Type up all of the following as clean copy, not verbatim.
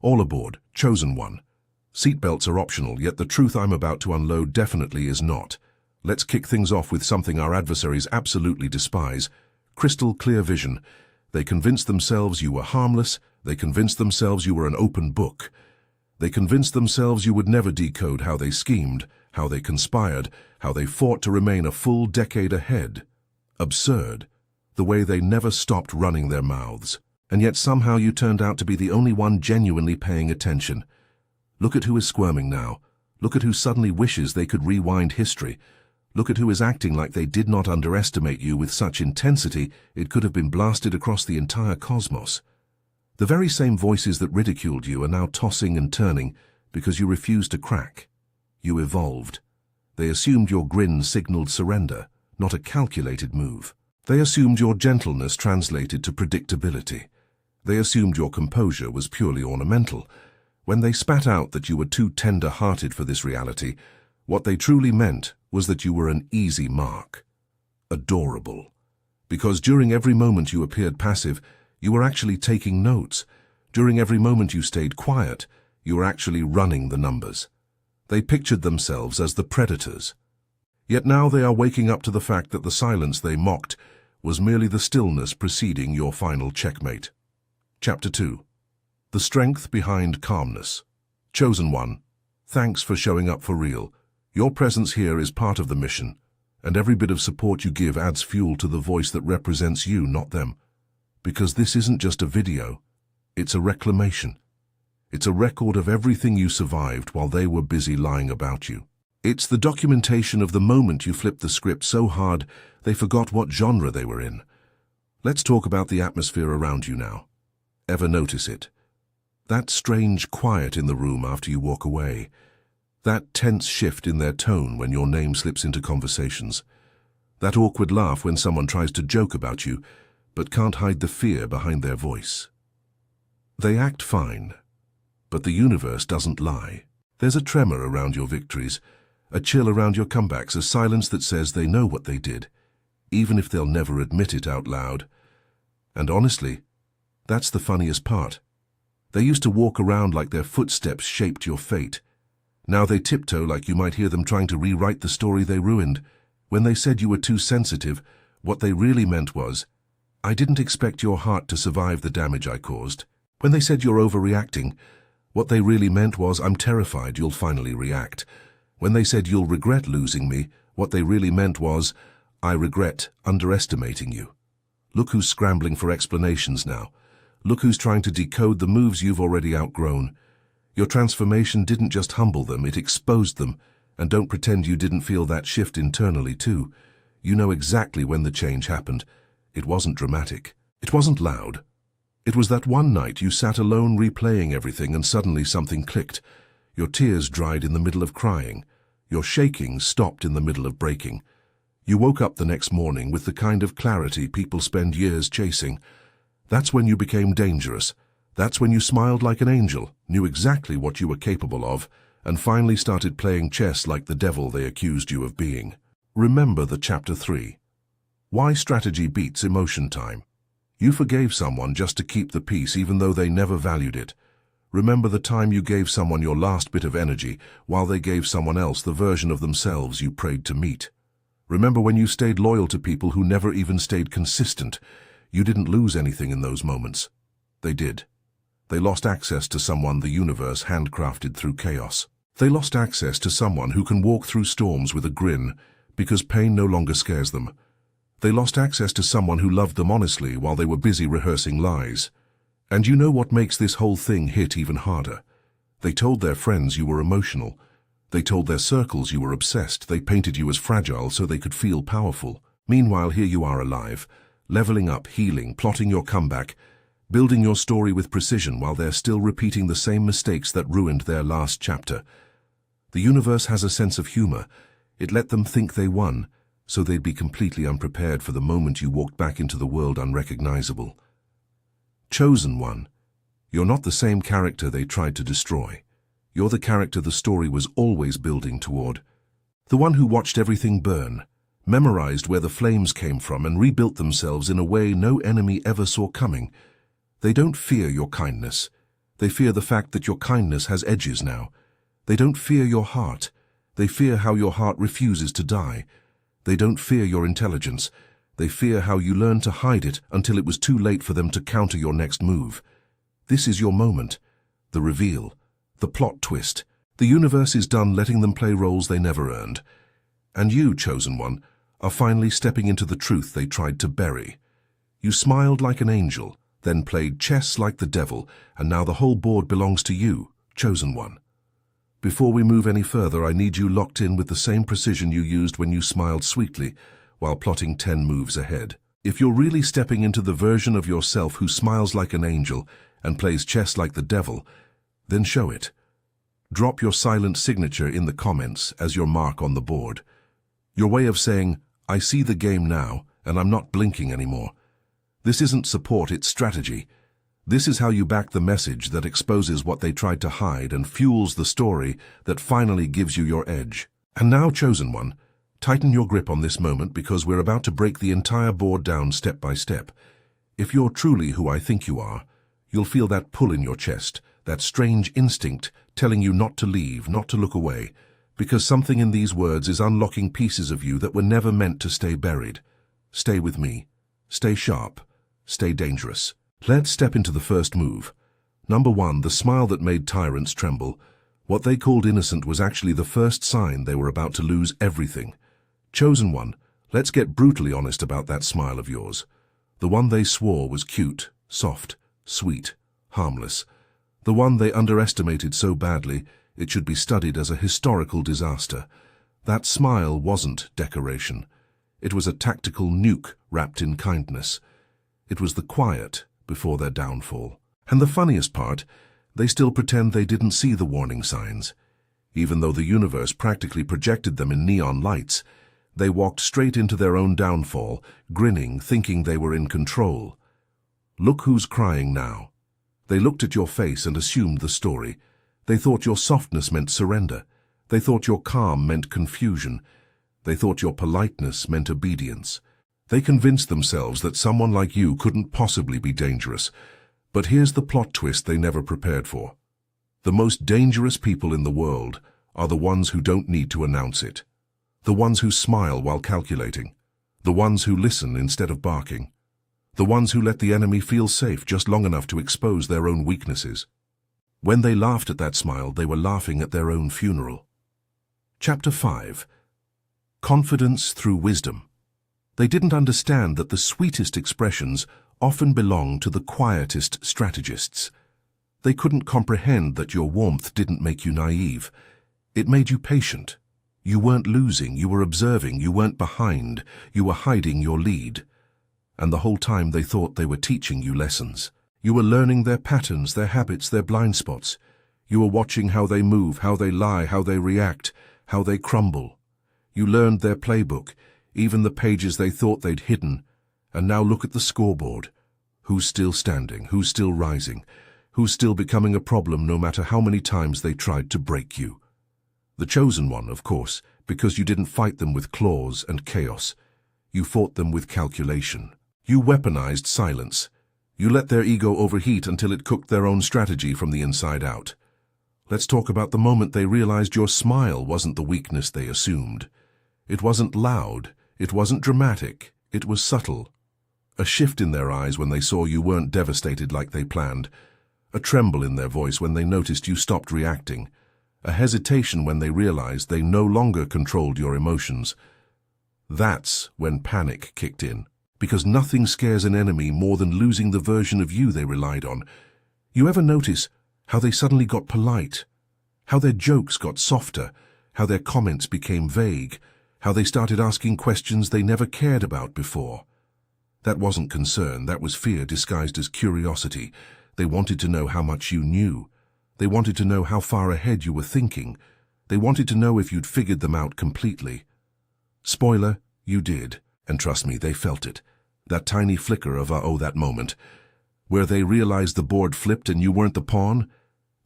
All aboard, chosen one. Seatbelts are optional, yet the truth I'm about to unload definitely is not. Let's kick things off with something our adversaries absolutely despise: crystal clear vision. They convinced themselves you were harmless. They convinced themselves you were an open book. They convinced themselves you would never decode how they schemed, how they conspired, how they fought to remain a full decade ahead. Absurd. The way they never stopped running their mouths. And yet somehow you turned out to be the only one genuinely paying attention. Look at who is squirming now. Look at who suddenly wishes they could rewind history. Look at who is acting like they did not underestimate you with such intensity it could have been blasted across the entire cosmos. The very same voices that ridiculed you are now tossing and turning because you refused to crack. You evolved. They assumed your grin signaled surrender, not a calculated move. They assumed your gentleness translated to predictability. They assumed your composure was purely ornamental. When they spat out that you were too tender-hearted for this reality, what they truly meant was that you were an easy mark. Adorable. Because during every moment you appeared passive, you were actually taking notes. During every moment you stayed quiet, you were actually running the numbers. They pictured themselves as the predators. Yet now they are waking up to the fact that the silence they mocked was merely the stillness preceding your final checkmate. Chapter 2. The strength behind calmness. Chosen one, thanks for showing up for real. Your presence here is part of the mission, and every bit of support you give adds fuel to the voice that represents you, not them. Because this isn't just a video, it's a reclamation. It's a record of everything you survived while they were busy lying about you. It's the documentation of the moment you flipped the script so hard they forgot what genre they were in. Let's talk about the atmosphere around you now. Ever notice it? That strange quiet in the room after you walk away. That tense shift in their tone when your name slips into conversations. That awkward laugh when someone tries to joke about you, but can't hide the fear behind their voice. They act fine, but the universe doesn't lie. There's a tremor around your victories, a chill around your comebacks, a silence that says they know what they did, even if they'll never admit it out loud. And honestly, that's the funniest part. They used to walk around like their footsteps shaped your fate. Now they tiptoe like you might hear them trying to rewrite the story they ruined. When they said you were too sensitive, what they really meant was, I didn't expect your heart to survive the damage I caused. When they said you're overreacting, what they really meant was, I'm terrified you'll finally react. When they said you'll regret losing me, what they really meant was, I regret underestimating you. Look who's scrambling for explanations now. Look who's trying to decode the moves you've already outgrown. Your transformation didn't just humble them, it exposed them. And don't pretend you didn't feel that shift internally too. You know exactly when the change happened. It wasn't dramatic. It wasn't loud. It was that one night you sat alone replaying everything and suddenly something clicked. Your tears dried in the middle of crying. Your shaking stopped in the middle of breaking. You woke up the next morning with the kind of clarity people spend years chasing. That's when you became dangerous. That's when you smiled like an angel, knew exactly what you were capable of, and finally started playing chess like the devil they accused you of being. Remember the Chapter 3. Why strategy beats emotion time. You forgave someone just to keep the peace even though they never valued it. Remember the time you gave someone your last bit of energy while they gave someone else the version of themselves you prayed to meet. Remember when you stayed loyal to people who never even stayed consistent. You didn't lose anything in those moments. They did. They lost access to someone the universe handcrafted through chaos. They lost access to someone who can walk through storms with a grin because pain no longer scares them. They lost access to someone who loved them honestly while they were busy rehearsing lies. And you know what makes this whole thing hit even harder? They told their friends you were emotional. They told their circles you were obsessed. They painted you as fragile so they could feel powerful. Meanwhile, here you are alive, leveling up, healing, plotting your comeback, building your story with precision while they're still repeating the same mistakes that ruined their last chapter. The universe has a sense of humor. It let them think they won, so they'd be completely unprepared for the moment you walked back into the world unrecognizable. Chosen one. You're not the same character they tried to destroy. You're the character the story was always building toward. The one who watched everything burn, memorized where the flames came from, and rebuilt themselves in a way no enemy ever saw coming. They don't fear your kindness. They fear the fact that your kindness has edges now. They don't fear your heart. They fear how your heart refuses to die. They don't fear your intelligence. They fear how you learn to hide it until it was too late for them to counter your next move. This is your moment. The reveal. The plot twist. The universe is done letting them play roles they never earned. And you, chosen one, are finally stepping into the truth they tried to bury. You smiled like an angel, then played chess like the devil, and now the whole board belongs to you, chosen one. Before we move any further, I need you locked in with the same precision you used when you smiled sweetly while plotting 10 moves ahead. If you're really stepping into the version of yourself who smiles like an angel and plays chess like the devil, then show it. Drop your silent signature in the comments as your mark on the board. Your way of saying, I see the game now, and I'm not blinking anymore. This isn't support, it's strategy. This is how you back the message that exposes what they tried to hide and fuels the story that finally gives you your edge. And now, chosen one, tighten your grip on this moment because we're about to break the entire board down step by step. If you're truly who I think you are, you'll feel that pull in your chest, that strange instinct telling you not to leave, not to look away, because something in these words is unlocking pieces of you that were never meant to stay buried. Stay with me. Stay sharp. Stay dangerous. Let's step into the first move. Number 1, the smile that made tyrants tremble. What they called innocent was actually the first sign they were about to lose everything. Chosen one, let's get brutally honest about that smile of yours. The one they swore was cute, soft, sweet, harmless. The one they underestimated so badly it should be studied as a historical disaster. That smile wasn't decoration. It was a tactical nuke wrapped in kindness. It was the quiet before their downfall. And the funniest part, they still pretend they didn't see the warning signs. Even though the universe practically projected them in neon lights, they walked straight into their own downfall, grinning, thinking they were in control. Look who's crying now. They looked at your face and assumed the story. They thought your softness meant surrender. They thought your calm meant confusion. They thought your politeness meant obedience. They convinced themselves that someone like you couldn't possibly be dangerous. But here's the plot twist they never prepared for. The most dangerous people in the world are the ones who don't need to announce it. The ones who smile while calculating. The ones who listen instead of barking. The ones who let the enemy feel safe just long enough to expose their own weaknesses. When they laughed at that smile, they were laughing at their own funeral. Chapter 5. Confidence through wisdom. They didn't understand that the sweetest expressions often belong to the quietest strategists. They couldn't comprehend that your warmth didn't make you naive. It made you patient. You weren't losing, you were observing, you weren't behind, you were hiding your lead. And the whole time they thought they were teaching you lessons. You were learning their patterns, their habits, their blind spots. You were watching how they move, how they lie, how they react, how they crumble. You learned their playbook, even the pages they thought they'd hidden. And now look at the scoreboard. Who's still standing? Who's still rising? Who's still becoming a problem no matter how many times they tried to break you? The chosen one, of course, because you didn't fight them with claws and chaos. You fought them with calculation. You weaponized silence. You let their ego overheat until it cooked their own strategy from the inside out. Let's talk about the moment they realized your smile wasn't the weakness they assumed. It wasn't loud. It wasn't dramatic. It was subtle. A shift in their eyes when they saw you weren't devastated like they planned. A tremble in their voice when they noticed you stopped reacting. A hesitation when they realized they no longer controlled your emotions. That's when panic kicked in. Because nothing scares an enemy more than losing the version of you they relied on. You ever notice how they suddenly got polite? How their jokes got softer? How their comments became vague? How they started asking questions they never cared about before? That wasn't concern, that was fear disguised as curiosity. They wanted to know how much you knew. They wanted to know how far ahead you were thinking. They wanted to know if you'd figured them out completely. Spoiler, you did. And trust me, they felt it. That tiny flicker of that moment, where they realized the board flipped and you weren't the pawn.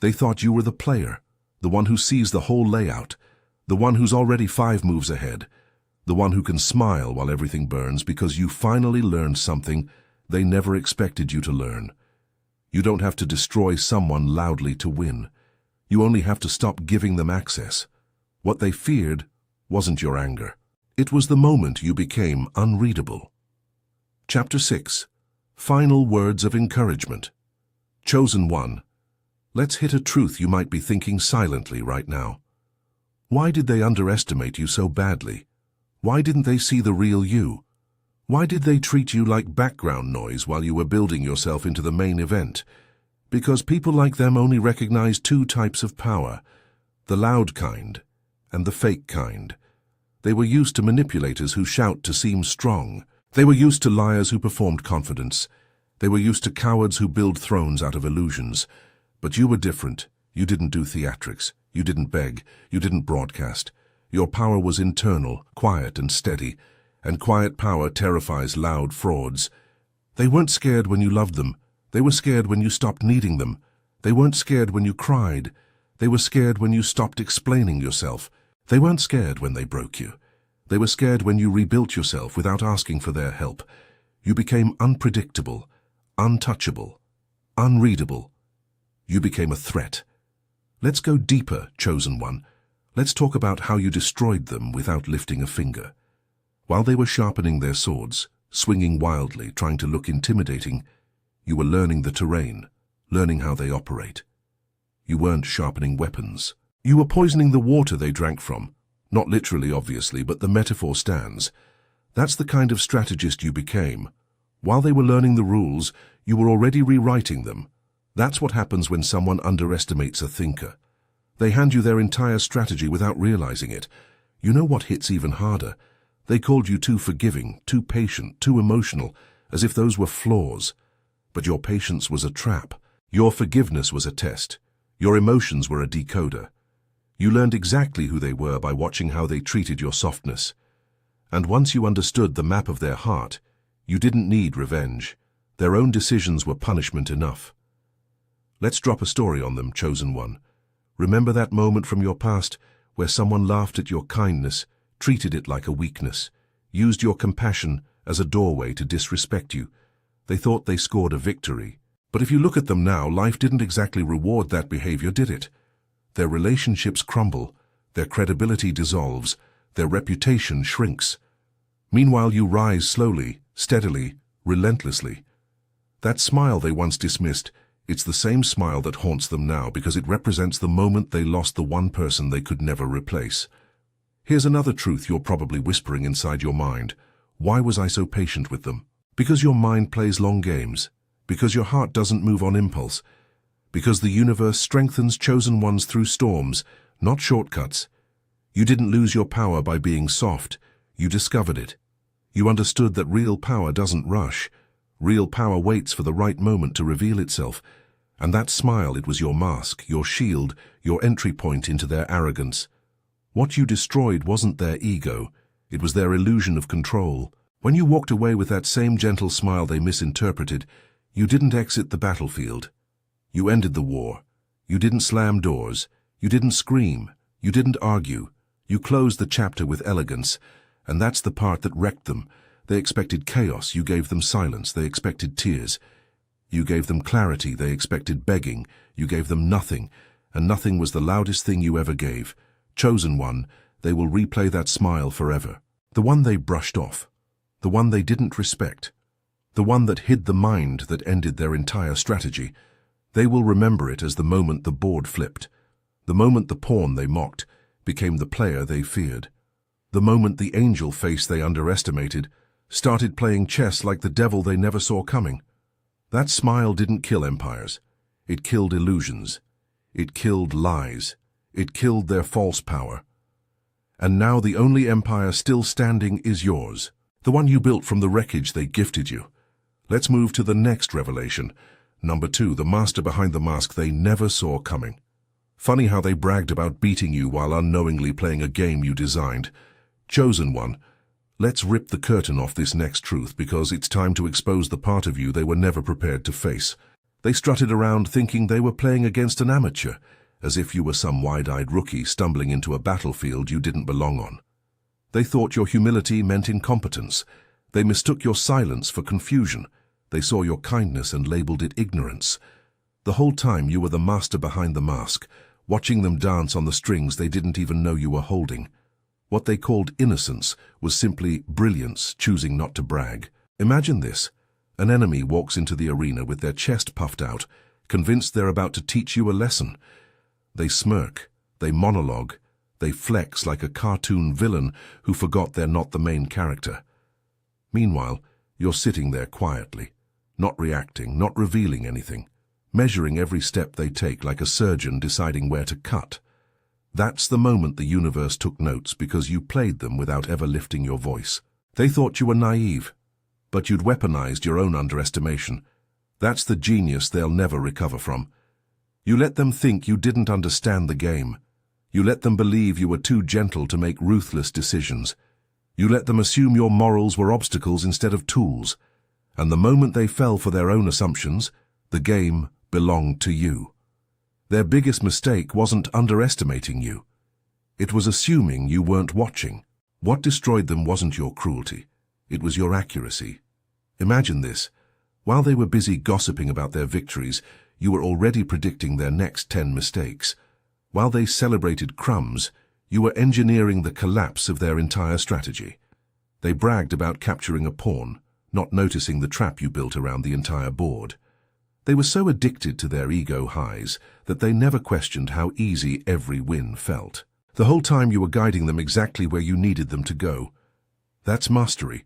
They thought you were the player, the one who sees the whole layout, the one who's already 5 moves ahead, the one who can smile while everything burns because you finally learned something they never expected you to learn. You don't have to destroy someone loudly to win. You only have to stop giving them access. What they feared wasn't your anger. It was the moment you became unreadable. Chapter 6. Final Words of Encouragement. Chosen One. Let's hit a truth you might be thinking silently right now. Why did they underestimate you so badly? Why didn't they see the real you? Why did they treat you like background noise while you were building yourself into the main event? Because people like them only recognize two types of power, the loud kind and the fake kind. They were used to manipulators who shout to seem strong. They were used to liars who performed confidence. They were used to cowards who build thrones out of illusions. But you were different. You didn't do theatrics. You didn't beg. You didn't broadcast. Your power was internal, quiet and steady. And quiet power terrifies loud frauds. They weren't scared when you loved them. They were scared when you stopped needing them. They weren't scared when you cried. They were scared when you stopped explaining yourself. They weren't scared when they broke you. They were scared when you rebuilt yourself without asking for their help. You became unpredictable, untouchable, unreadable. You became a threat. Let's go deeper, Chosen One. Let's talk about how you destroyed them without lifting a finger. While they were sharpening their swords, swinging wildly, trying to look intimidating, you were learning the terrain, learning how they operate. You weren't sharpening weapons. You were poisoning the water they drank from. Not literally, obviously, but the metaphor stands. That's the kind of strategist you became. While they were learning the rules, you were already rewriting them. That's what happens when someone underestimates a thinker. They hand you their entire strategy without realizing it. You know what hits even harder? They called you too forgiving, too patient, too emotional, as if those were flaws. But your patience was a trap. Your forgiveness was a test. Your emotions were a decoder. You learned exactly who they were by watching how they treated your softness. And once you understood the map of their heart, you didn't need revenge. Their own decisions were punishment enough. Let's drop a story on them, Chosen One. Remember that moment from your past where someone laughed at your kindness, treated it like a weakness, used your compassion as a doorway to disrespect you. They thought they scored a victory. But if you look at them now, life didn't exactly reward that behavior, did it? Their relationships crumble, their credibility dissolves, their reputation shrinks. Meanwhile, you rise slowly, steadily, relentlessly. That smile they once dismissed, it's the same smile that haunts them now because it represents the moment they lost the one person they could never replace. Here's another truth you're probably whispering inside your mind. Why was I so patient with them? Because your mind plays long games. Because your heart doesn't move on impulse. Because the universe strengthens chosen ones through storms, not shortcuts. You didn't lose your power by being soft. You discovered it. You understood that real power doesn't rush. Real power waits for the right moment to reveal itself. And that smile, it was your mask, your shield, your entry point into their arrogance. What you destroyed wasn't their ego. It was their illusion of control. When you walked away with that same gentle smile they misinterpreted, you didn't exit the battlefield. You ended the war. You didn't slam doors. You didn't scream. You didn't argue. You closed the chapter with elegance. And that's the part that wrecked them. They expected chaos. You gave them silence. They expected tears. You gave them clarity. They expected begging. You gave them nothing. And nothing was the loudest thing you ever gave. Chosen One, they will replay that smile forever. The one they brushed off. The one they didn't respect. The one that hid the mind that ended their entire strategy. They will remember it as the moment the board flipped. The moment the pawn they mocked became the player they feared. The moment the angel face they underestimated started playing chess like the devil they never saw coming. That smile didn't kill empires. It killed illusions. It killed lies. It killed their false power. And now the only empire still standing is yours. The one you built from the wreckage they gifted you. Let's move to the next revelation. Number 2, the master behind the mask they never saw coming. Funny how they bragged about beating you while unknowingly playing a game you designed. Chosen One, let's rip the curtain off this next truth because it's time to expose the part of you they were never prepared to face. They strutted around thinking they were playing against an amateur, as if you were some wide-eyed rookie stumbling into a battlefield you didn't belong on. They thought your humility meant incompetence. They mistook your silence for confusion. They saw your kindness and labeled it ignorance. The whole time you were the master behind the mask, watching them dance on the strings they didn't even know you were holding. What they called innocence was simply brilliance choosing not to brag. Imagine this. An enemy walks into the arena with their chest puffed out, convinced they're about to teach you a lesson. They smirk, they monologue, they flex like a cartoon villain who forgot they're not the main character. Meanwhile, you're sitting there quietly, not reacting, not revealing anything, measuring every step they take like a surgeon deciding where to cut. That's the moment the universe took notes because you played them without ever lifting your voice. They thought you were naive, but you'd weaponized your own underestimation. That's the genius they'll never recover from. You let them think you didn't understand the game. You let them believe you were too gentle to make ruthless decisions. You let them assume your morals were obstacles instead of tools. And the moment they fell for their own assumptions, the game belonged to you. Their biggest mistake wasn't underestimating you. It was assuming you weren't watching. What destroyed them wasn't your cruelty. It was your accuracy. Imagine this. While they were busy gossiping about their victories, you were already predicting their next 10 mistakes. While they celebrated crumbs, you were engineering the collapse of their entire strategy. They bragged about capturing a pawn, not noticing the trap you built around the entire board. They were so addicted to their ego highs that they never questioned how easy every win felt. The whole time you were guiding them exactly where you needed them to go. That's mastery.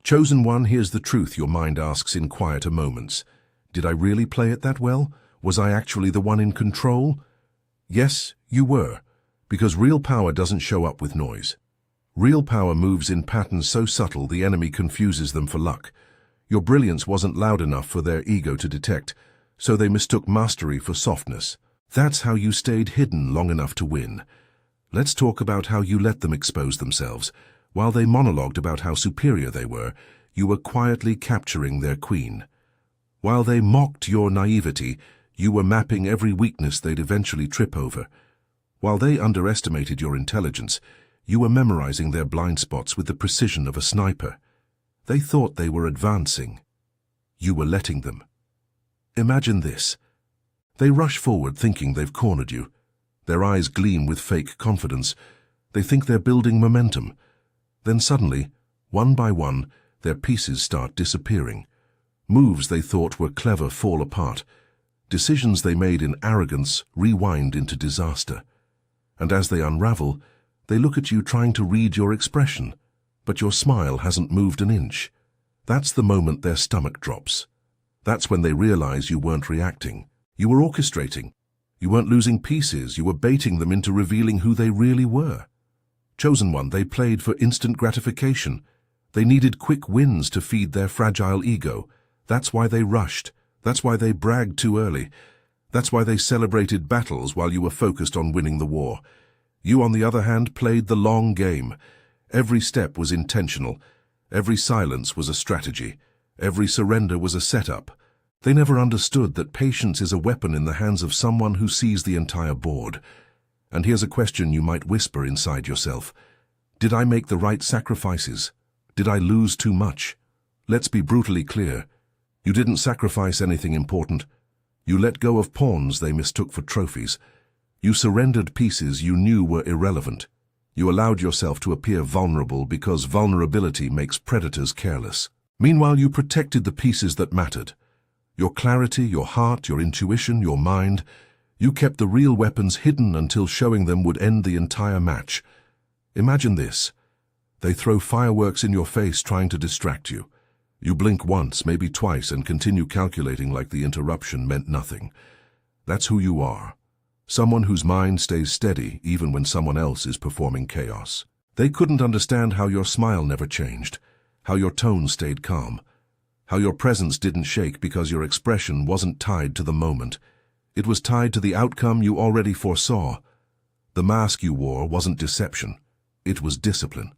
Chosen one, here's the truth your mind asks in quieter moments. Did I really play it that well? Was I actually the one in control? Yes, you were, because real power doesn't show up with noise. Real power moves in patterns so subtle the enemy confuses them for luck. Your brilliance wasn't loud enough for their ego to detect, so they mistook mastery for softness. That's how you stayed hidden long enough to win. Let's talk about how you let them expose themselves. While they monologued about how superior they were, you were quietly capturing their queen. While they mocked your naivety, you were mapping every weakness they'd eventually trip over. While they underestimated your intelligence, you were memorizing their blind spots with the precision of a sniper. They thought they were advancing. You were letting them. Imagine this. They rush forward thinking they've cornered you. Their eyes gleam with fake confidence. They think they're building momentum. Then suddenly, one by one, their pieces start disappearing. Moves they thought were clever fall apart. Decisions they made in arrogance rewind into disaster. And as they unravel, they look at you trying to read your expression, but your smile hasn't moved an inch. That's the moment their stomach drops. That's when they realize you weren't reacting. You were orchestrating. You weren't losing pieces, you were baiting them into revealing who they really were. Chosen one, they played for instant gratification. They needed quick wins to feed their fragile ego. That's why they rushed. That's why they bragged too early. That's why they celebrated battles while you were focused on winning the war. You, on the other hand, played the long game. Every step was intentional. Every silence was a strategy. Every surrender was a setup. They never understood that patience is a weapon in the hands of someone who sees the entire board. And here's a question you might whisper inside yourself. Did I make the right sacrifices? Did I lose too much? Let's be brutally clear. You didn't sacrifice anything important. You let go of pawns they mistook for trophies. You surrendered pieces you knew were irrelevant. You allowed yourself to appear vulnerable because vulnerability makes predators careless. Meanwhile, you protected the pieces that mattered. Your clarity, your heart, your intuition, your mind. You kept the real weapons hidden until showing them would end the entire match. Imagine this. They throw fireworks in your face trying to distract you. You blink once, maybe twice, and continue calculating like the interruption meant nothing. That's who you are. Someone whose mind stays steady even when someone else is performing chaos. They couldn't understand how your smile never changed, how your tone stayed calm, how your presence didn't shake because your expression wasn't tied to the moment. It was tied to the outcome you already foresaw. The mask you wore wasn't deception. It was discipline.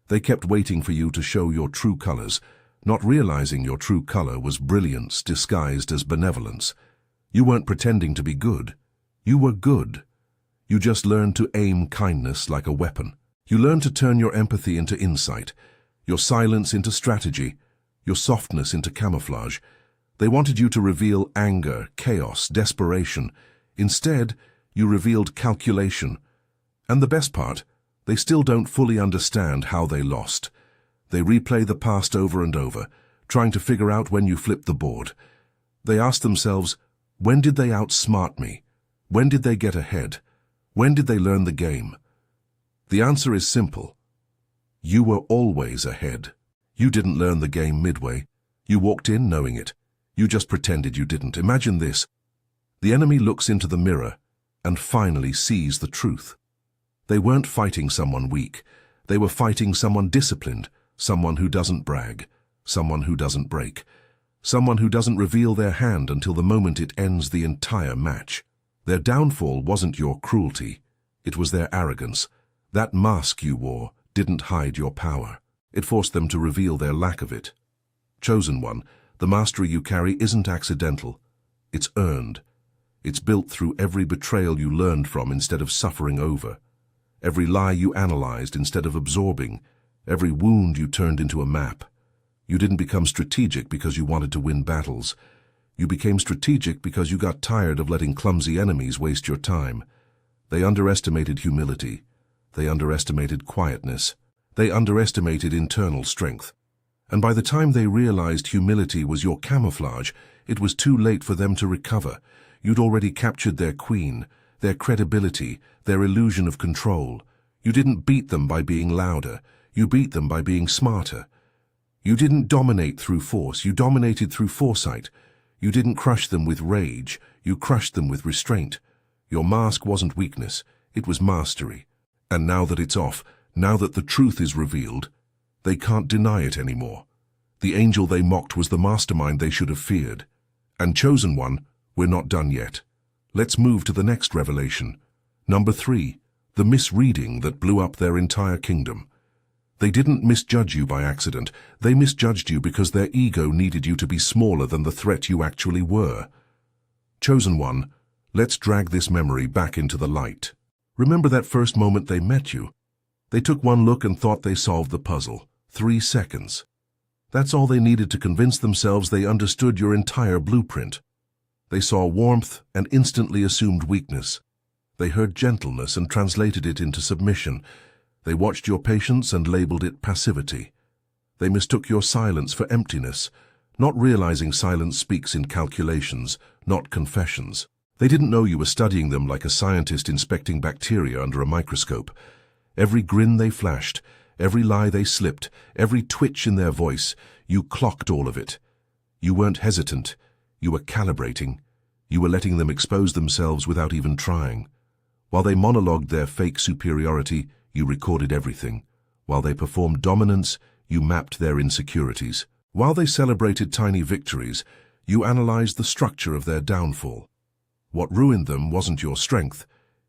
They kept waiting for you to show your true colors, not realizing your true color was brilliance disguised as benevolence. You weren't pretending to be good. You were good. You just learned to aim kindness like a weapon. You learned to turn your empathy into insight, your silence into strategy, your softness into camouflage. They wanted you to reveal anger, chaos, desperation. Instead, you revealed calculation. And the best part, they still don't fully understand how they lost. They replay the past over and over, trying to figure out when you flipped the board. They ask themselves, when did they outsmart me? When did they get ahead? When did they learn the game? The answer is simple. You were always ahead. You didn't learn the game midway. You walked in knowing it. You just pretended you didn't. Imagine this. The enemy looks into the mirror and finally sees the truth. They weren't fighting someone weak. They were fighting someone disciplined, someone who doesn't brag, someone who doesn't break, someone who doesn't reveal their hand until the moment it ends the entire match. Their downfall wasn't your cruelty. It was their arrogance. That mask you wore didn't hide your power. It forced them to reveal their lack of it. Chosen one, the mastery you carry isn't accidental. It's earned. It's built through every betrayal you learned from instead of suffering over, every lie you analyzed instead of absorbing, every wound you turned into a map. You didn't become strategic because you wanted to win battles. You became strategic because you got tired of letting clumsy enemies waste your time. They underestimated humility. They underestimated quietness. They underestimated internal strength. And by the time they realized humility was your camouflage, it was too late for them to recover. You'd already captured their queen, their credibility, their illusion of control. You didn't beat them by being louder. You beat them by being smarter. You didn't dominate through force. You dominated through foresight. You didn't crush them with rage. You crushed them with restraint. Your mask wasn't weakness. It was mastery. And now that it's off, now that the truth is revealed, they can't deny it anymore. The angel they mocked was the mastermind they should have feared. And chosen one, we're not done yet. Let's move to the next revelation. Number 3, the misreading that blew up their entire kingdom. They didn't misjudge you by accident. They misjudged you because their ego needed you to be smaller than the threat you actually were. Chosen one, let's drag this memory back into the light. Remember that first moment they met you? They took one look and thought they solved the puzzle. 3 seconds. That's all they needed to convince themselves they understood your entire blueprint. They saw warmth and instantly assumed weakness. They heard gentleness and translated it into submission. They watched your patience and labeled it passivity. They mistook your silence for emptiness, not realizing silence speaks in calculations, not confessions. They didn't know you were studying them like a scientist inspecting bacteria under a microscope. Every grin they flashed, every lie they slipped, every twitch in their voice, you clocked all of it. You weren't hesitant. You were calibrating. You were letting them expose themselves without even trying. While they monologued their fake superiority, you recorded everything. While they performed dominance, you mapped their insecurities. While they celebrated tiny victories, you analyzed the structure of their downfall. What ruined them wasn't your strength,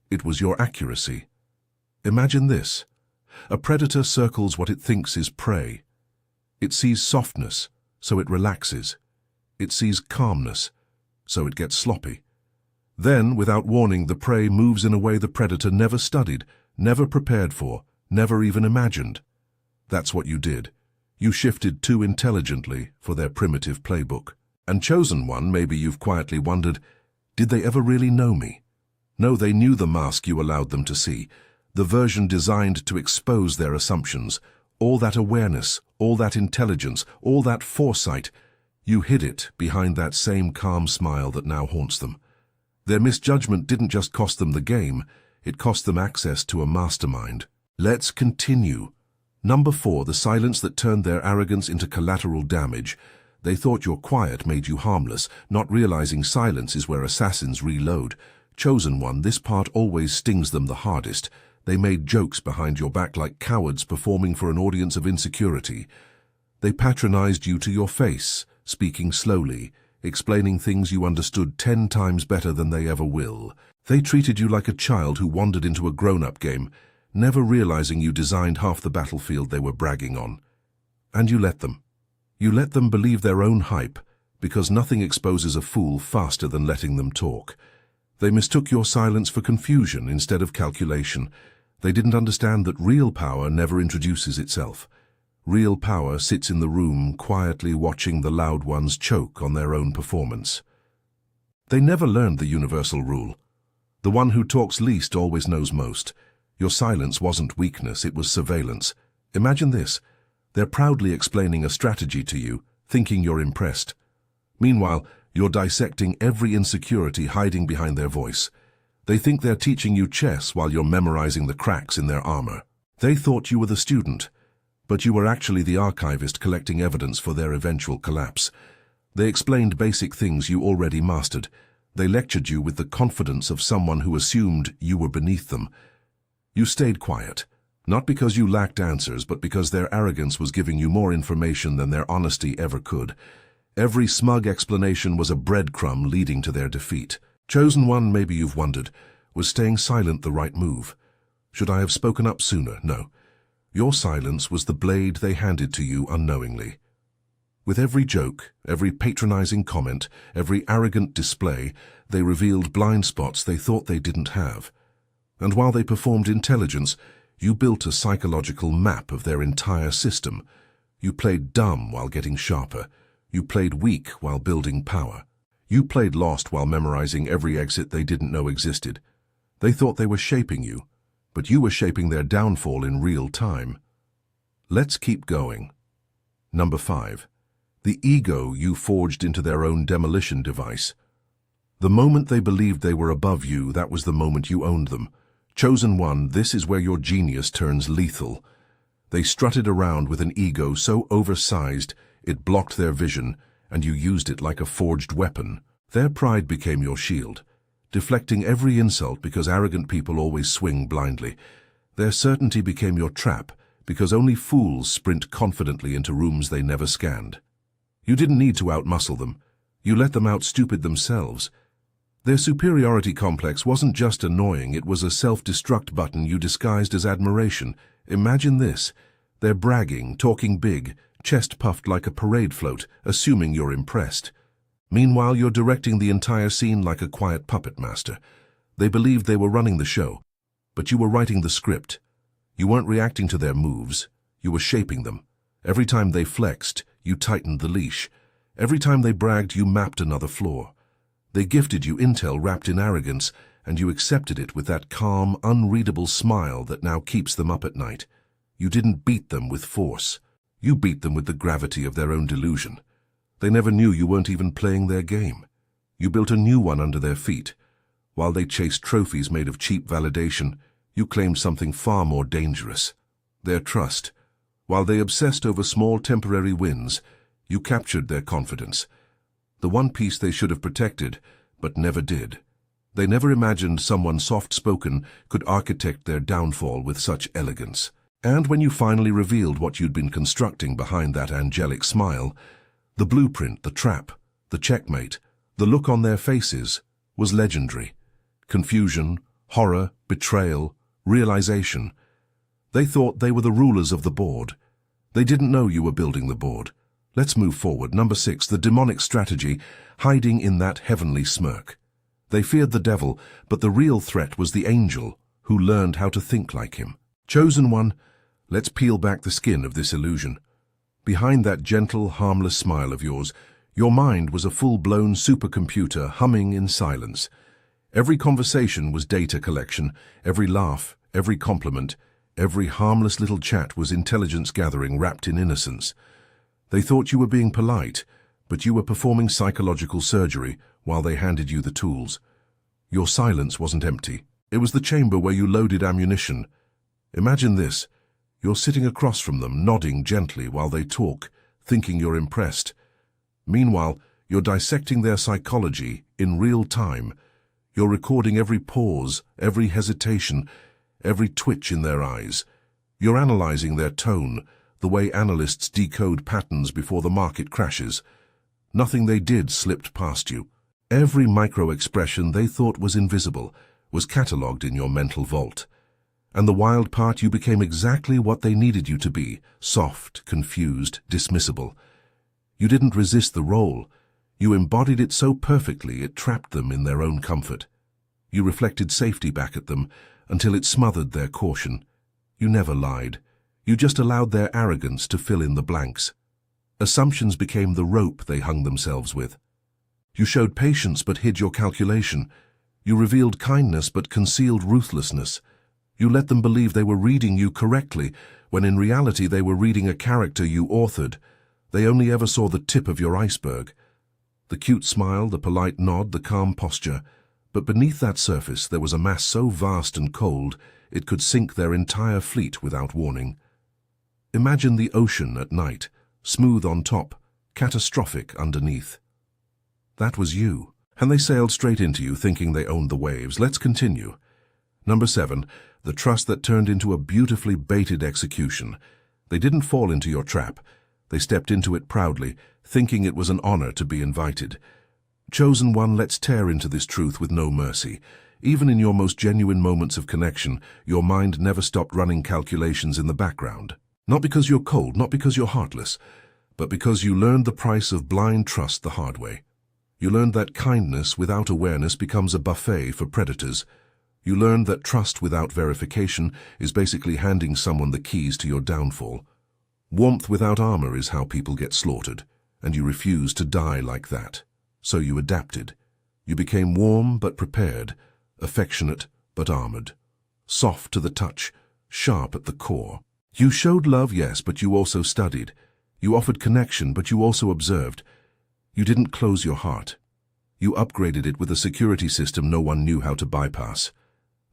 it was your accuracy. Imagine this. A predator circles what it thinks is prey. It sees softness, so it relaxes. It sees calmness, so it gets sloppy. Then, without warning, the prey moves in a way the predator never studied, never prepared for, never even imagined. That's what you did. You shifted too intelligently for their primitive playbook. And chosen one, maybe you've quietly wondered, did they ever really know me? No, they knew the mask you allowed them to see, the version designed to expose their assumptions. All that awareness, all that intelligence, all that foresight, you hid it behind that same calm smile that now haunts them. Their misjudgment didn't just cost them the game, it cost them access to a mastermind. Let's continue. Number 4, the silence that turned their arrogance into collateral damage. They thought your quiet made you harmless, not realizing silence is where assassins reload. Chosen one, this part always stings them the hardest. They made jokes behind your back like cowards performing for an audience of insecurity. They patronized you to your face, speaking slowly, explaining things you understood 10 times better than they ever will. They treated you like a child who wandered into a grown-up game, never realizing you designed half the battlefield they were bragging on. And you let them. You let them believe their own hype, because nothing exposes a fool faster than letting them talk. They mistook your silence for confusion instead of calculation. They didn't understand that real power never introduces itself. Real power sits in the room, quietly watching the loud ones choke on their own performance. They never learned the universal rule. The one who talks least always knows most. Your silence wasn't weakness, it was surveillance. Imagine this. They're proudly explaining a strategy to you, thinking you're impressed. Meanwhile, you're dissecting every insecurity hiding behind their voice. They think they're teaching you chess while you're memorizing the cracks in their armor. They thought you were the student, but you were actually the archivist collecting evidence for their eventual collapse. They explained basic things you already mastered. They lectured you with the confidence of someone who assumed you were beneath them. You stayed quiet, not because you lacked answers, but because their arrogance was giving you more information than their honesty ever could. Every smug explanation was a breadcrumb leading to their defeat. Chosen one, maybe you've wondered, was staying silent the right move? Should I have spoken up sooner? No. Your silence was the blade they handed to you unknowingly. With every joke, every patronizing comment, every arrogant display, they revealed blind spots they thought they didn't have. And while they performed intelligence, you built a psychological map of their entire system. You played dumb while getting sharper. You played weak while building power. You played lost while memorizing every exit they didn't know existed. They thought they were shaping you, but you were shaping their downfall in real time. Let's keep going. Number 5. The ego you forged into their own demolition device. The moment they believed they were above you, that was the moment you owned them. Chosen one, this is where your genius turns lethal. They strutted around with an ego so oversized it blocked their vision, and you used it like a forged weapon. Their pride became your shield, deflecting every insult because arrogant people always swing blindly. Their certainty became your trap because only fools sprint confidently into rooms they never scanned. You didn't need to outmuscle them. You let them out-stupid themselves. Their superiority complex wasn't just annoying, it was a self-destruct button you disguised as admiration. Imagine this. They're bragging, talking big, chest puffed like a parade float, assuming you're impressed. Meanwhile, you're directing the entire scene like a quiet puppet master. They believed they were running the show, but you were writing the script. You weren't reacting to their moves, you were shaping them. Every time they flexed, you tightened the leash. Every time they bragged, you mapped another flaw. They gifted you intel wrapped in arrogance, and you accepted it with that calm, unreadable smile that now keeps them up at night. You didn't beat them with force. You beat them with the gravity of their own delusion. They never knew you weren't even playing their game. You built a new one under their feet. While they chased trophies made of cheap validation, you claimed something far more dangerous. Their trust. While they obsessed over small temporary wins, you captured their confidence. The one piece they should have protected, but never did. They never imagined someone soft-spoken could architect their downfall with such elegance. And when you finally revealed what you'd been constructing behind that angelic smile, the blueprint, the trap, the checkmate, the look on their faces was legendary. Confusion, horror, betrayal, realization. They thought they were the rulers of the board. They didn't know you were building the board. Let's move forward. Number 6, the demonic strategy, hiding in that heavenly smirk. They feared the devil, but the real threat was the angel, who learned how to think like him. Chosen one, let's peel back the skin of this illusion. Behind that gentle, harmless smile of yours, your mind was a full-blown supercomputer humming in silence. Every conversation was data collection, every laugh, every compliment, every harmless little chat was intelligence gathering wrapped in innocence. They thought you were being polite, but you were performing psychological surgery while they handed you the tools. Your silence wasn't empty. It was the chamber where you loaded ammunition. Imagine this. You're sitting across from them, nodding gently while they talk, thinking you're impressed. Meanwhile, you're dissecting their psychology in real time. You're recording every pause, every hesitation, every twitch in their eyes. You're analyzing their tone, the way analysts decode patterns before the market crashes. Nothing they did slipped past you. Every micro-expression they thought was invisible was catalogued in your mental vault. And the wild part, you became exactly what they needed you to be, soft, confused, dismissible. You didn't resist the role. You embodied it so perfectly it trapped them in their own comfort. You reflected safety back at them until it smothered their caution. You never lied. You just allowed their arrogance to fill in the blanks. Assumptions became the rope they hung themselves with. You showed patience but hid your calculation. You revealed kindness but concealed ruthlessness. You let them believe they were reading you correctly, when in reality they were reading a character you authored. They only ever saw the tip of your iceberg. The cute smile, the polite nod, the calm posture. But beneath that surface there was a mass so vast and cold it could sink their entire fleet without warning. Imagine the ocean at night, smooth on top, catastrophic underneath. That was you, and they sailed straight into you thinking they owned the waves. Let's continue. Number 7, the trust that turned into a beautifully baited execution. They didn't fall into your trap. They stepped into it proudly, thinking it was an honor to be invited. Chosen one, let's tear into this truth with no mercy. Even in your most genuine moments of connection, your mind never stopped running calculations in the background. Not because you're cold, not because you're heartless, but because you learned the price of blind trust the hard way. You learned that kindness without awareness becomes a buffet for predators. You learned that trust without verification is basically handing someone the keys to your downfall. Warmth without armor is how people get slaughtered, and you refused to die like that. So you adapted. You became warm but prepared, affectionate but armored, soft to the touch, sharp at the core. You showed love, yes, but you also studied. You offered connection, but you also observed. You didn't close your heart. You upgraded it with a security system no one knew how to bypass.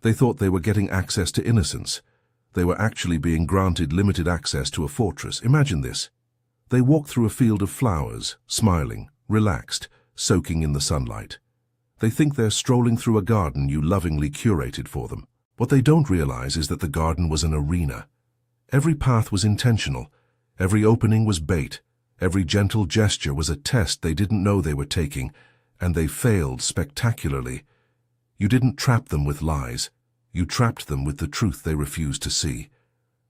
They thought they were getting access to innocence. They were actually being granted limited access to a fortress. Imagine this. They walked through a field of flowers, smiling, relaxed, soaking in the sunlight. They think they're strolling through a garden you lovingly curated for them. What they don't realize is that the garden was an arena. Every path was intentional. Every opening was bait. Every gentle gesture was a test they didn't know they were taking, and they failed spectacularly. You didn't trap them with lies. You trapped them with the truth they refused to see.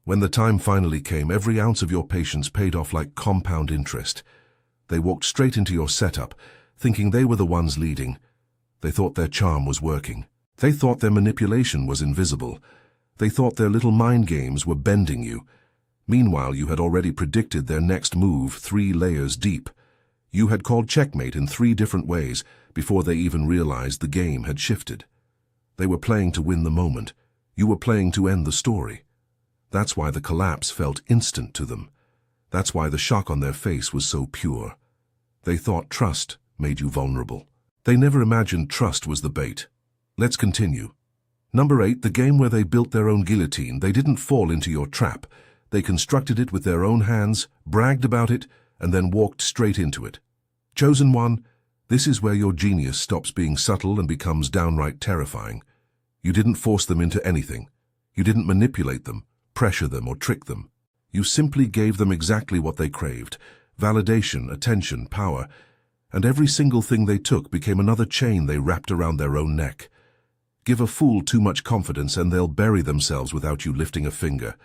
When the time finally came, every ounce of your patience paid off like compound interest. They walked straight into your setup, thinking they were the ones leading. They thought their charm was working. They thought their manipulation was invisible. They thought their little mind games were bending you. Meanwhile, you had already predicted their next move 3 layers deep. You had called checkmate in 3 different ways before they even realized the game had shifted. They were playing to win the moment. You were playing to end the story. That's why the collapse felt instant to them. That's why the shock on their face was so pure. They thought trust made you vulnerable. They never imagined trust was the bait. Let's continue. Number 8, the game where they built their own guillotine. They didn't fall into your trap. They constructed it with their own hands, bragged about it, and then walked straight into it. Chosen one, this is where your genius stops being subtle and becomes downright terrifying. You didn't force them into anything. You didn't manipulate them, pressure them, or trick them. You simply gave them exactly what they craved: validation, attention, power, and every single thing they took became another chain they wrapped around their own neck. Give a fool too much confidence and they'll bury themselves without you lifting a finger.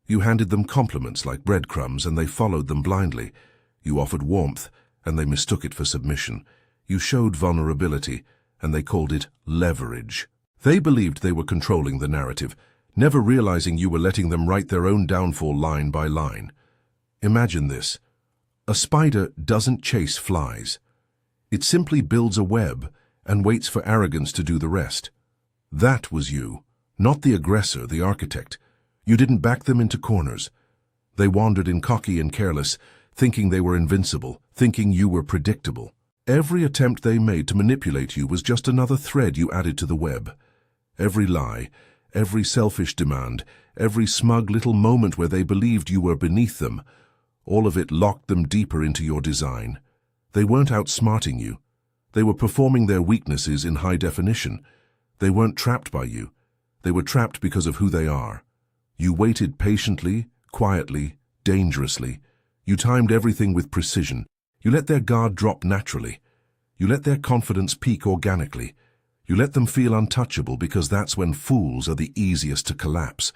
You handed them compliments like breadcrumbs and they followed them blindly. You offered warmth and they mistook it for submission. You showed vulnerability and they called it leverage. They believed they were controlling the narrative, never realizing you were letting them write their own downfall line by line. Imagine this. A spider doesn't chase flies. It simply builds a web and waits for arrogance to do the rest. That was you, not the aggressor, the architect. You didn't back them into corners. They wandered in cocky and careless, thinking they were invincible, thinking you were predictable. Every attempt they made to manipulate you was just another thread you added to the web. Every lie, every selfish demand, every smug little moment where they believed you were beneath them, all of it locked them deeper into your design. They weren't outsmarting you. They were performing their weaknesses in high definition. They weren't trapped by you. They were trapped because of who they are. You waited patiently, quietly, dangerously. You timed everything with precision. You let their guard drop naturally. You let their confidence peak organically. You let them feel untouchable because that's when fools are the easiest to collapse.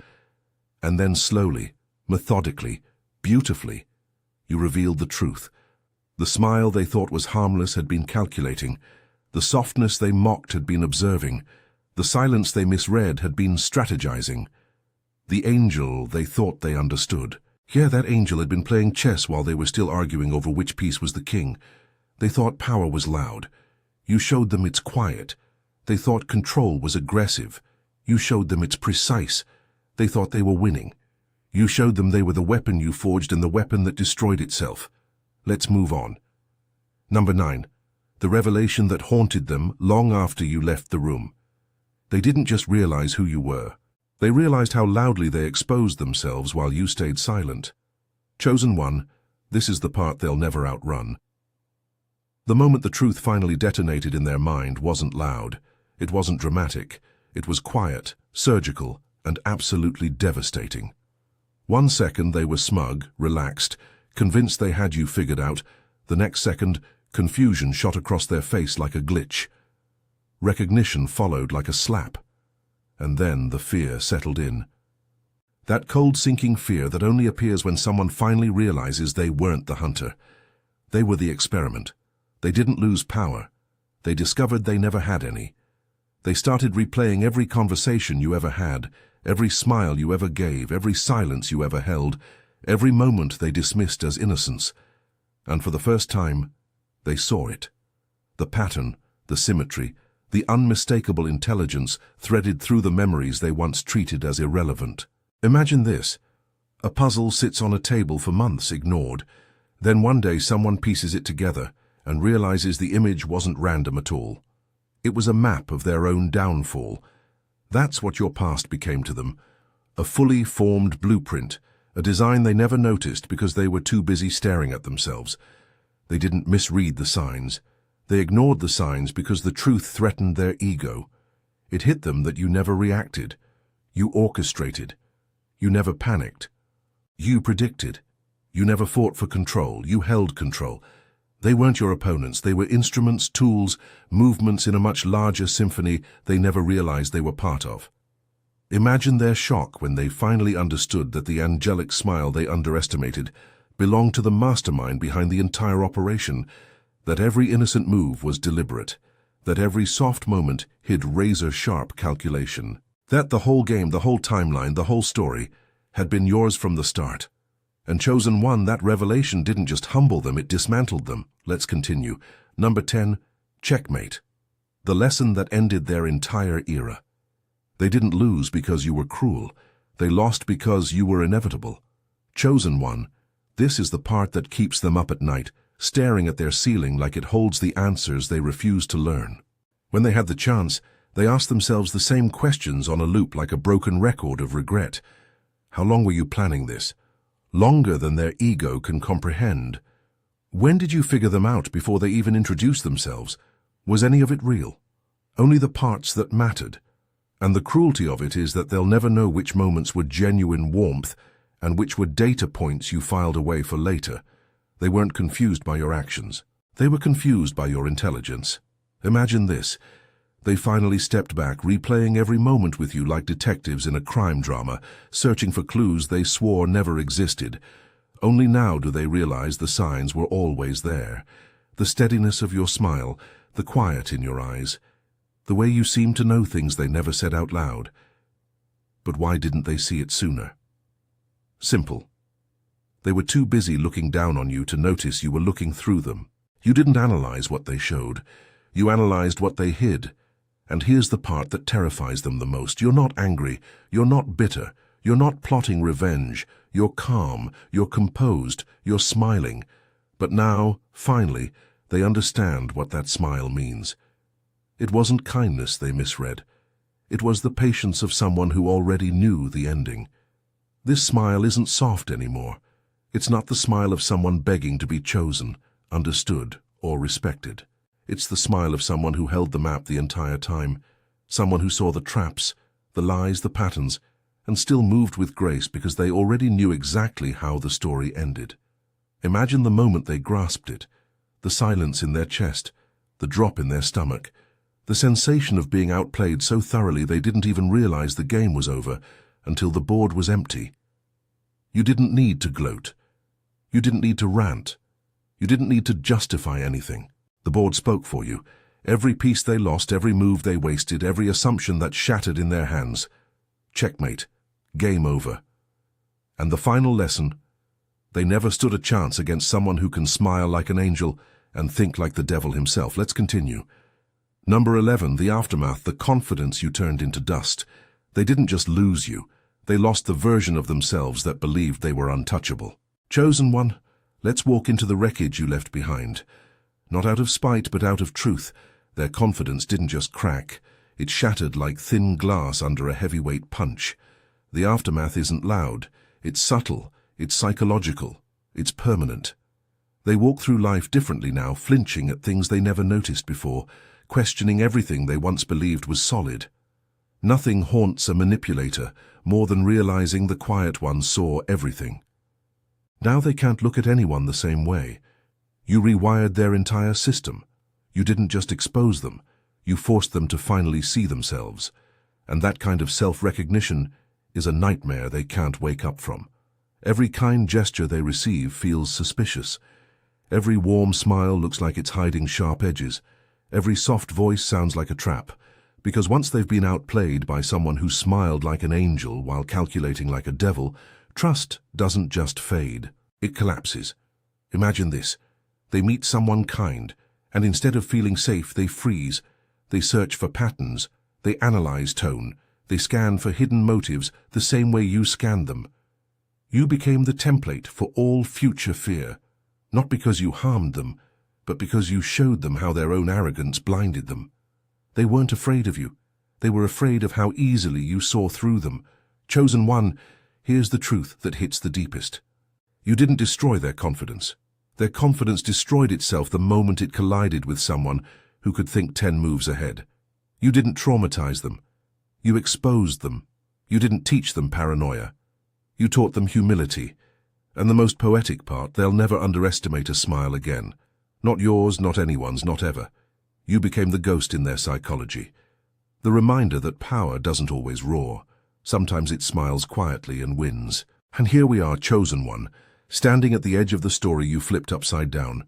And then slowly, methodically, beautifully, you revealed the truth. The smile they thought was harmless had been calculating. The softness they mocked had been observing. The silence they misread had been strategizing. The angel they thought they understood. Yeah, that angel had been playing chess while they were still arguing over which piece was the king. They thought power was loud. You showed them it's quiet. They thought control was aggressive. You showed them it's precise. They thought they were winning. You showed them they were the weapon you forged and the weapon that destroyed itself. Let's move on. Number 9. The revelation that haunted them long after you left the room. They didn't just realize who you were. They realized how loudly they exposed themselves while you stayed silent. Chosen one, this is the part they'll never outrun. The moment the truth finally detonated in their mind wasn't loud. It wasn't dramatic. It was quiet, surgical, and absolutely devastating. 1 second they were smug, relaxed, convinced they had you figured out. The next second, confusion shot across their face like a glitch. Recognition followed like a slap. And then the fear settled in. That cold, sinking fear that only appears when someone finally realizes they weren't the hunter. They were the experiment. They didn't lose power. They discovered they never had any. They started replaying every conversation you ever had, every smile you ever gave, every silence you ever held, every moment they dismissed as innocence. And for the first time, they saw it. The pattern, the symmetry, the unmistakable intelligence threaded through the memories they once treated as irrelevant. Imagine this. A puzzle sits on a table for months ignored. Then one day someone pieces it together and realizes the image wasn't random at all. It was a map of their own downfall. That's what your past became to them. A fully formed blueprint, a design they never noticed because they were too busy staring at themselves. They didn't misread the signs. They ignored the signs because the truth threatened their ego. It hit them that you never reacted. You orchestrated. You never panicked. You predicted. You never fought for control. You held control. They weren't your opponents. They were instruments, tools, movements in a much larger symphony they never realized they were part of. Imagine their shock when they finally understood that the angelic smile they underestimated belonged to the mastermind behind the entire operation, that every innocent move was deliberate, that every soft moment hid razor-sharp calculation, that the whole game, the whole timeline, the whole story had been yours from the start. And Chosen One, that revelation didn't just humble them, it dismantled them. Let's continue. Number 10, Checkmate. The lesson that ended their entire era. They didn't lose because you were cruel. They lost because you were inevitable. Chosen One, this is the part that keeps them up at night, staring at their ceiling like it holds the answers they refuse to learn. When they had the chance, they asked themselves the same questions on a loop like a broken record of regret. How long were you planning this? Longer than their ego can comprehend. When did you figure them out before they even introduced themselves? Was any of it real? Only the parts that mattered. And the cruelty of it is that they'll never know which moments were genuine warmth and which were data points you filed away for later. They weren't confused by your actions. They were confused by your intelligence. Imagine this. They finally stepped back, replaying every moment with you like detectives in a crime drama, searching for clues they swore never existed. Only now do they realize the signs were always there. The steadiness of your smile, the quiet in your eyes, the way you seemed to know things they never said out loud. But why didn't they see it sooner? Simple. They were too busy looking down on you to notice you were looking through them. You didn't analyze what they showed. You analyzed what they hid. And here's the part that terrifies them the most. You're not angry. You're not bitter. You're not plotting revenge. You're calm. You're composed. You're smiling. But now, finally, they understand what that smile means. It wasn't kindness they misread. It was the patience of someone who already knew the ending. This smile isn't soft anymore. It's not the smile of someone begging to be chosen, understood, or respected. It's the smile of someone who held the map the entire time, someone who saw the traps, the lies, the patterns, and still moved with grace because they already knew exactly how the story ended. Imagine the moment they grasped it, the silence in their chest, the drop in their stomach, the sensation of being outplayed so thoroughly they didn't even realize the game was over until the board was empty. You didn't need to gloat. You didn't need to rant. You didn't need to justify anything. The board spoke for you. Every piece they lost, every move they wasted, every assumption that shattered in their hands. Checkmate. Game over. And the final lesson: they never stood a chance against someone who can smile like an angel and think like the devil himself. Let's continue. Number 11, the aftermath, the confidence you turned into dust. They didn't just lose you. They lost the version of themselves that believed they were untouchable. Chosen one, let's walk into the wreckage you left behind. Not out of spite, but out of truth. Their confidence didn't just crack. It shattered like thin glass under a heavyweight punch. The aftermath isn't loud. It's subtle. It's psychological. It's permanent. They walk through life differently now, flinching at things they never noticed before, questioning everything they once believed was solid. Nothing haunts a manipulator more than realizing the quiet one saw everything. Now they can't look at anyone the same way. You rewired their entire system. You didn't just expose them. You forced them to finally see themselves. And that kind of self-recognition is a nightmare they can't wake up from. Every kind gesture they receive feels suspicious. Every warm smile looks like it's hiding sharp edges. Every soft voice sounds like a trap. Because once they've been outplayed by someone who smiled like an angel while calculating like a devil, trust doesn't just fade. It collapses. Imagine this. They meet someone kind, and instead of feeling safe, they freeze. They search for patterns. They analyze tone. They scan for hidden motives the same way you scanned them. You became the template for all future fear, not because you harmed them, but because you showed them how their own arrogance blinded them. They weren't afraid of you. They were afraid of how easily you saw through them. Chosen one, here's the truth that hits the deepest. You didn't destroy their confidence. Their confidence destroyed itself the moment it collided with someone who could think 10 moves ahead. You didn't traumatize them. You exposed them. You didn't teach them paranoia. You taught them humility. And the most poetic part, they'll never underestimate a smile again. Not yours, not anyone's, not ever. You became the ghost in their psychology. The reminder that power doesn't always roar. Sometimes it smiles quietly and wins. And here we are, chosen one, standing at the edge of the story you flipped upside down.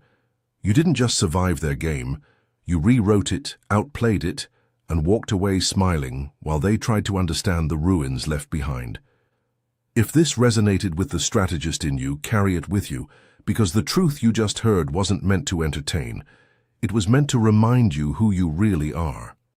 You didn't just survive their game. You rewrote it, outplayed it, and walked away smiling while they tried to understand the ruins left behind. If this resonated with the strategist in you, carry it with you, because the truth you just heard wasn't meant to entertain. It was meant to remind you who you really are.